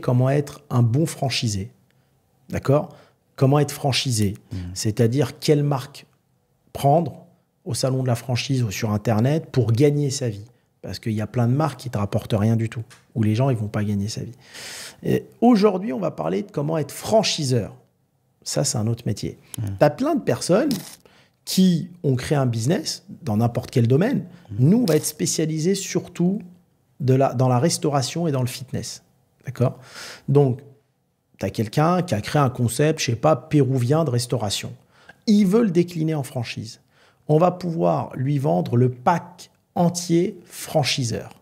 Comment être un bon franchisé. D'accord? Comment être franchisé? C'est-à-dire quelle marque prendre au salon de la franchise ou sur Internet pour gagner sa vie. Parce qu'il y a plein de marques qui ne te rapportent rien du tout, où les gens ne vont pas gagner sa vie. Aujourd'hui, on va parler de comment être franchiseur. Ça, c'est un autre métier. Tu as plein de personnes qui ont créé un business dans n'importe quel domaine. Nous, on va être spécialisés surtout dans la restauration et dans le fitness. D'accord? Donc, tu as quelqu'un qui a créé un concept, je ne sais pas, péruvien de restauration. Il veut le décliner en franchise. On va pouvoir lui vendre le pack entier franchiseur.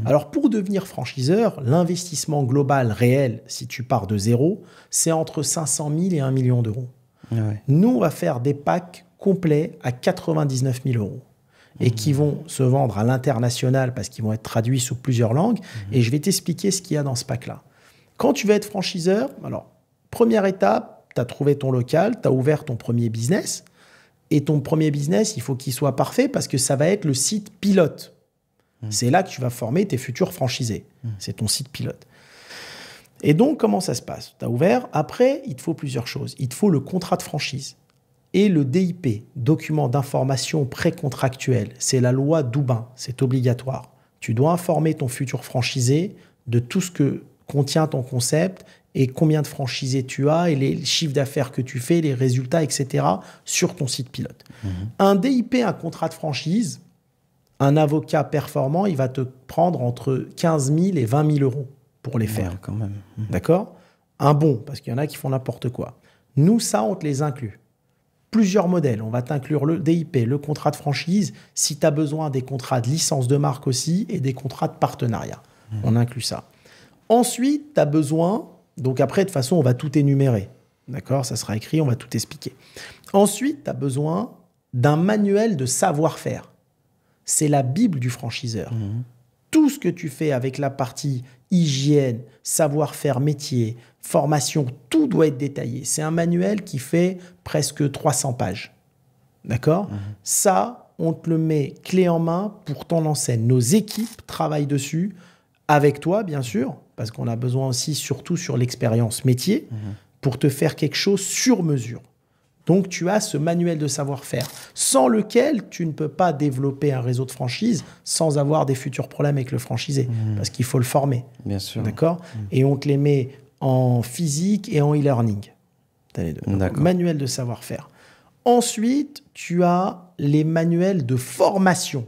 Alors, pour devenir franchiseur, l'investissement global réel, si tu pars de zéro, c'est entre 500 000 et 1 million d'euros. Ouais. Nous, on va faire des packs complets à 99 000 euros et qui vont se vendre à l'international parce qu'ils vont être traduits sous plusieurs langues. Et je vais t'expliquer ce qu'il y a dans ce pack-là. Quand tu veux être franchiseur, alors, première étape, tu as trouvé ton local, tu as ouvert ton premier business. Et ton premier business, il faut qu'il soit parfait parce que ça va être le site pilote. C'est là que tu vas former tes futurs franchisés. C'est ton site pilote. Et donc, comment ça se passe? Tu as ouvert. Après, il te faut plusieurs choses. Il te faut le contrat de franchise et le DIP, document d'information précontractuel. C'est la loi Doubin. C'est obligatoire. Tu dois informer ton futur franchisé de tout ce que contient ton concept et combien de franchisés tu as et les chiffres d'affaires que tu fais, les résultats, etc. sur ton site pilote. Un DIP, un contrat de franchise, un avocat performant, il va te prendre entre 15 000 et 20 000 euros pour les faire. Ouais, quand même. D'accord? Un bon, parce qu'il y en a qui font n'importe quoi. Nous, ça, on te les inclut. Plusieurs modèles. On va t'inclure le DIP, le contrat de franchise, si tu as besoin des contrats de licence de marque aussi et des contrats de partenariat. On inclut ça. Ensuite, tu as besoin... Donc après, de toute façon, on va tout énumérer. D'accord? Ça sera écrit, on va tout expliquer. Ensuite, tu as besoin d'un manuel de savoir-faire. C'est la Bible du franchiseur. Tout ce que tu fais avec la partie hygiène, savoir-faire métier, formation, tout doit être détaillé. C'est un manuel qui fait presque 300 pages. D'accord? Ça, on te le met clé en main pour ton enseigne. Nos équipes travaillent dessus, avec toi, bien sûr, parce qu'on a besoin aussi, surtout sur l'expérience métier, pour te faire quelque chose sur mesure. Donc, tu as ce manuel de savoir-faire, sans lequel tu ne peux pas développer un réseau de franchise sans avoir des futurs problèmes avec le franchisé, parce qu'il faut le former. Bien sûr. D'accord? Et on te les met en physique et en e-learning. Tu as les deux. Donc, manuel de savoir-faire. Ensuite, tu as les manuels de formation.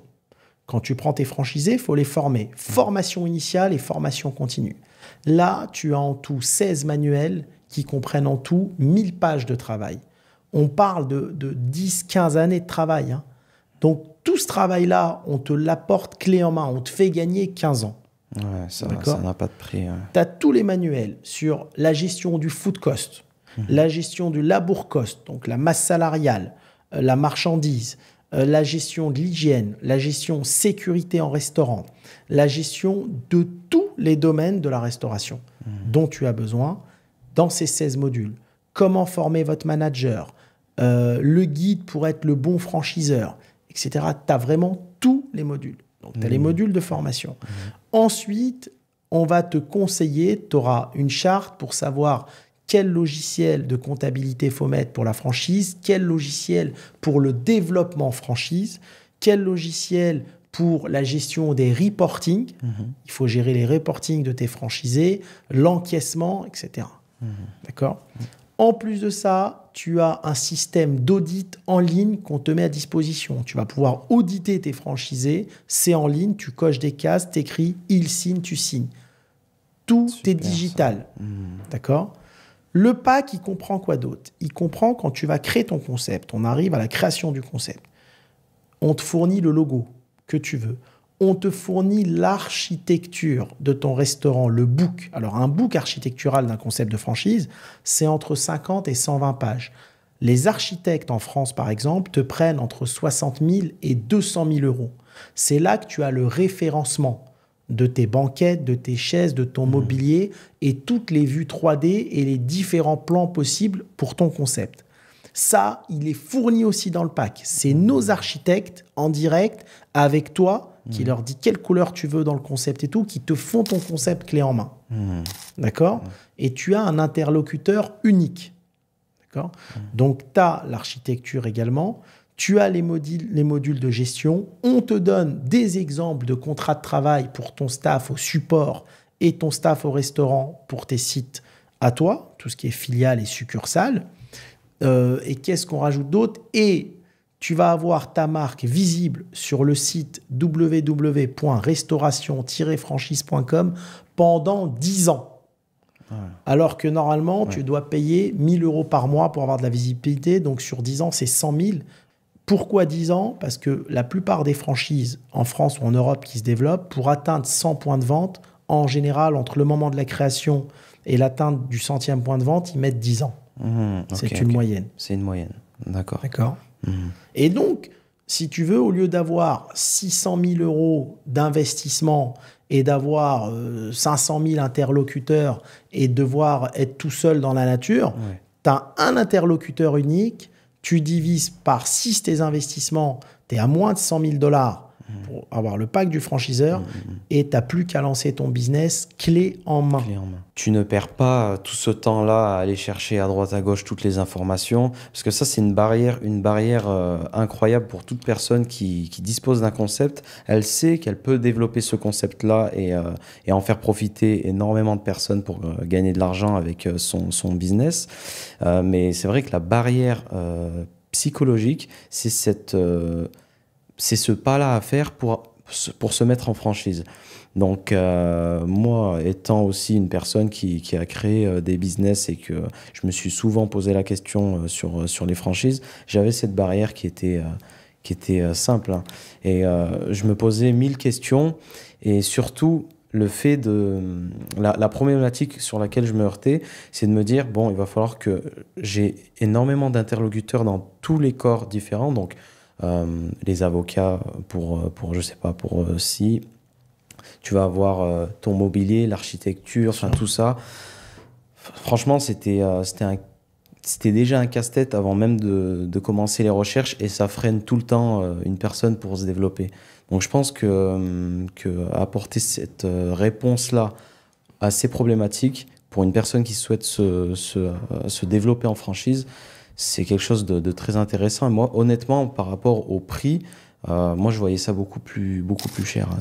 Quand tu prends tes franchisés, il faut les former. Formation initiale et formation continue. Là, tu as en tout 16 manuels qui comprennent en tout 1000 pages de travail. On parle de 10-15 années de travail. Hein. Donc, tout ce travail-là, on te l'apporte clé en main. On te fait gagner 15 ans. Ouais, ça n'a pas de prix. Ouais. Tu as tous les manuels sur la gestion du food cost, la gestion du labour cost, donc la masse salariale, la marchandise, la gestion de l'hygiène, la gestion sécurité en restaurant, la gestion de tous les domaines de la restauration dont tu as besoin dans ces 16 modules. Comment former votre manager, le guide pour être le bon franchiseur, etc. Tu as vraiment tous les modules. Donc, tu as les modules de formation. Ensuite, on va te conseiller, tu auras une charte pour savoir quel logiciel de comptabilité faut mettre pour la franchise, quel logiciel pour le développement franchise, quel logiciel pour la gestion des reporting. Il faut gérer les reporting de tes franchisés, l'encaissement, etc. D'accord? En plus de ça, tu as un système d'audit en ligne qu'on te met à disposition. Tu vas pouvoir auditer tes franchisés. C'est en ligne, tu coches des cases, tu écris, il signe, tu signes. Tout est digital. D'accord? Le pack, il comprend quoi d'autre? Il comprend quand tu vas créer ton concept. On arrive à la création du concept. On te fournit le logo que tu veux. On te fournit l'architecture de ton restaurant, le book. Alors, un book architectural d'un concept de franchise, c'est entre 50 et 120 pages. Les architectes en France, par exemple, te prennent entre 60 000 et 200 000 euros. C'est là que tu as le référencement de tes banquettes, de tes chaises, de ton mobilier et toutes les vues 3D et les différents plans possibles pour ton concept. Ça, il est fourni aussi dans le pack. C'est nos architectes en direct avec toi qui leur dit quelle couleur tu veux dans le concept et tout, qui te font ton concept clé en main. D'accord ? Et tu as un interlocuteur unique. D'accord ? Donc, tu as l'architecture également. Tu as les modules de gestion. On te donne des exemples de contrats de travail pour ton staff au support et ton staff au restaurant pour tes sites à toi, tout ce qui est filiales et succursales. Et qu'est-ce qu'on rajoute d'autre ? Et tu vas avoir ta marque visible sur le site www.restauration-franchise.com pendant 10 ans. Alors que normalement, tu dois payer 1 000 € par mois pour avoir de la visibilité. Donc, sur 10 ans, c'est 100 000. Pourquoi 10 ans ? Parce que la plupart des franchises en France ou en Europe qui se développent, pour atteindre 100 points de vente, en général, entre le moment de la création et l'atteinte du 100e point de vente, ils mettent 10 ans. C'est une moyenne. C'est une moyenne. D'accord. Et donc, si tu veux, au lieu d'avoir 600 000 € d'investissement et d'avoir 500 000 interlocuteurs et devoir être tout seul dans la nature, tu as un interlocuteur unique, tu divises par 6 tes investissements, tu es à moins de 100 000 $ pour avoir le pack du franchiseur et tu n'as plus qu'à lancer ton business clé en main. Tu ne perds pas tout ce temps-là à aller chercher à droite à gauche toutes les informations, parce que ça, c'est une barrière incroyable pour toute personne qui dispose d'un concept. Elle sait qu'elle peut développer ce concept-là et en faire profiter énormément de personnes pour gagner de l'argent avec son business. Mais c'est vrai que la barrière psychologique, c'est ce pas-là à faire pour se mettre en franchise. Donc, moi, étant aussi une personne qui a créé des business et que je me suis souvent posé la question sur les franchises, j'avais cette barrière qui était simple. Hein. Et je me posais 1000 questions et surtout, le fait de... La problématique sur laquelle je me heurtais, c'est de me dire, bon, il va falloir que j'ai énormément d'interlocuteurs dans tous les corps différents, donc les avocats pour je sais pas, si tu vas avoir ton mobilier, l'architecture, enfin tout ça. Franchement, c'était déjà un casse-tête avant même de commencer les recherches et ça freine tout le temps une personne pour se développer. Donc je pense que apporter cette réponse-là à ces problématiques pour une personne qui souhaite se développer en franchise, c'est quelque chose de très intéressant. Et moi, honnêtement, par rapport au prix, moi, je voyais ça beaucoup plus cher. Hein.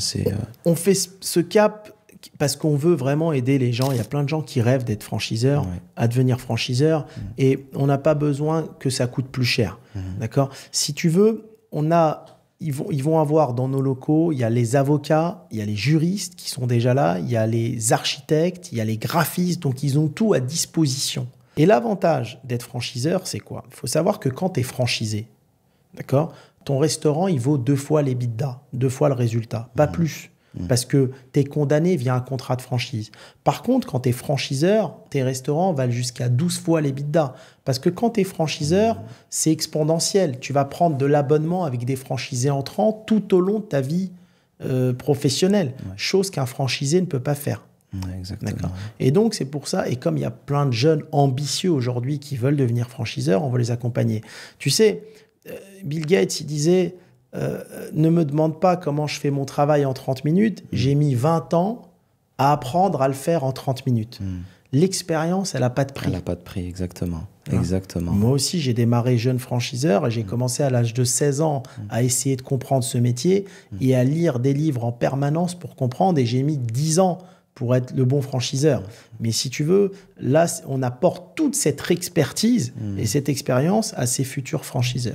On fait ce cap parce qu'on veut vraiment aider les gens. Il y a plein de gens qui rêvent d'être franchiseurs, à devenir franchiseurs, et on n'a pas besoin que ça coûte plus cher. D'accord ? Si tu veux, ils vont avoir dans nos locaux, il y a les avocats, il y a les juristes qui sont déjà là, il y a les architectes, il y a les graphistes, donc ils ont tout à disposition. Et l'avantage d'être franchiseur, c'est quoi ? Il faut savoir que quand tu es franchisé, d'accord, ton restaurant, il vaut 2 fois l'EBITDA, 2 fois le résultat, pas plus. Parce que tu es condamné via un contrat de franchise. Par contre, quand tu es franchiseur, tes restaurants valent jusqu'à 12 fois l'EBITDA. Parce que quand tu es franchiseur, c'est exponentiel. Tu vas prendre de l'abonnement avec des franchisés entrants tout au long de ta vie professionnelle, chose qu'un franchisé ne peut pas faire. Exactement. D'accord. Et donc, c'est pour ça, et comme il y a plein de jeunes ambitieux aujourd'hui qui veulent devenir franchiseurs, on va les accompagner. Tu sais, Bill Gates, il disait ne me demande pas comment je fais mon travail en 30 minutes. J'ai mis 20 ans à apprendre à le faire en 30 minutes. L'expérience, elle n'a pas de prix. Elle n'a pas de prix, exactement. Hein? Exactement. Moi aussi, j'ai démarré jeune franchiseur et j'ai commencé à l'âge de 16 ans à essayer de comprendre ce métier et à lire des livres en permanence pour comprendre. Et j'ai mis 10 ans pour être le bon franchiseur. Mais si tu veux, là, on apporte toute cette expertise et cette expérience à ces futurs franchiseurs.